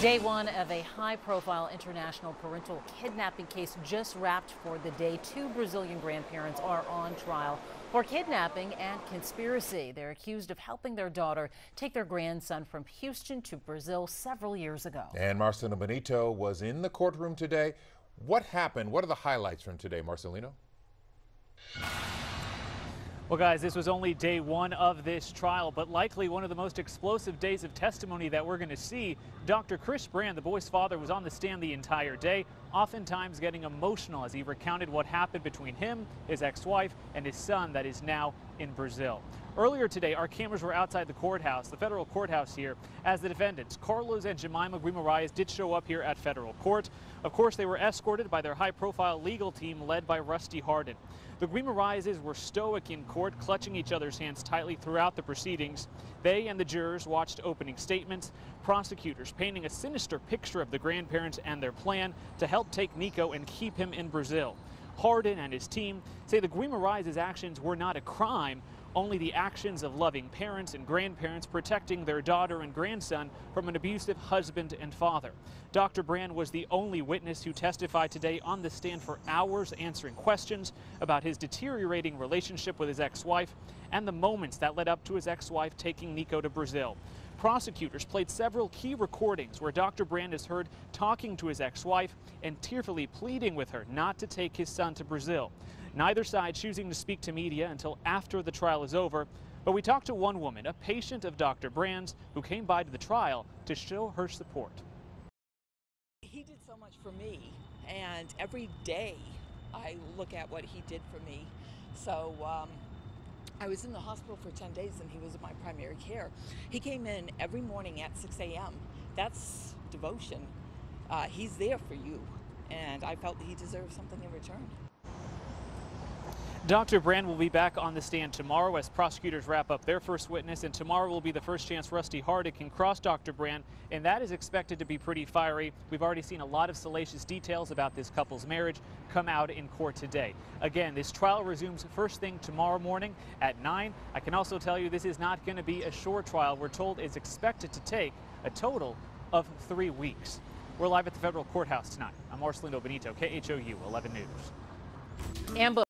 Day one of a high-profile international parental kidnapping case just wrapped for the day. Two Brazilian grandparents are on trial for kidnapping and conspiracy. They're accused of helping their daughter take their grandson from Houston to Brazil several years ago. And Marcelino Benito was in the courtroom today. What happened? What are the highlights from today, Marcelino? Well, guys, this was only day one of this trial, but likely one of the most explosive days of testimony that we're going to see. Dr. Chris Brand, the boy's father, was on the stand the entire day, oftentimes getting emotional as he recounted what happened between him, his ex-wife, and his son that is now in Brazil. Earlier today, our cameras were outside the courthouse, the federal courthouse here, as the defendants, Carlos and Jemima Guimarães, did show up here at federal court. Of course, they were escorted by their high-profile legal team led by Rusty Hardin. The Guimarãeses were stoic in court, clutching each other's hands tightly throughout the proceedings. They and the jurors watched opening statements, prosecutors painting a sinister picture of the grandparents and their plan to help take Nico and keep him in Brazil. Hardin and his team say the Guimarãeses' actions were not a crime, only the actions of loving parents and grandparents protecting their daughter and grandson from an abusive husband and father. Dr. Brand was the only witness who testified today on the stand for hours, answering questions about his deteriorating relationship with his ex-wife and the moments that led up to his ex-wife taking Nico to Brazil. Prosecutors played several key recordings where Dr. Brand is heard talking to his ex-wife and tearfully pleading with her not to take his son to Brazil. Neither side choosing to speak to media until after the trial is over, but we talked to one woman, a patient of Dr. Brand's, who came by to the trial to show her support. He did so much for me, and every day I look at what he did for me. So I was in the hospital for 10 days and he was in my primary care. He came in every morning at 6 a.m. That's devotion. He's there for you, and I felt that he deserved something in return. Dr. Brand will be back on the stand tomorrow as prosecutors wrap up their first witness, and tomorrow will be the first chance Rusty Hardin can cross Dr. Brand, and that is expected to be pretty fiery. We've already seen a lot of salacious details about this couple's marriage come out in court today. Again, this trial resumes first thing tomorrow morning at 9. I can also tell you this is not going to be a short trial. We're told it's expected to take a total of 3 weeks. We're live at the federal courthouse tonight. I'm Marcelino Benito, KHOU 11 News.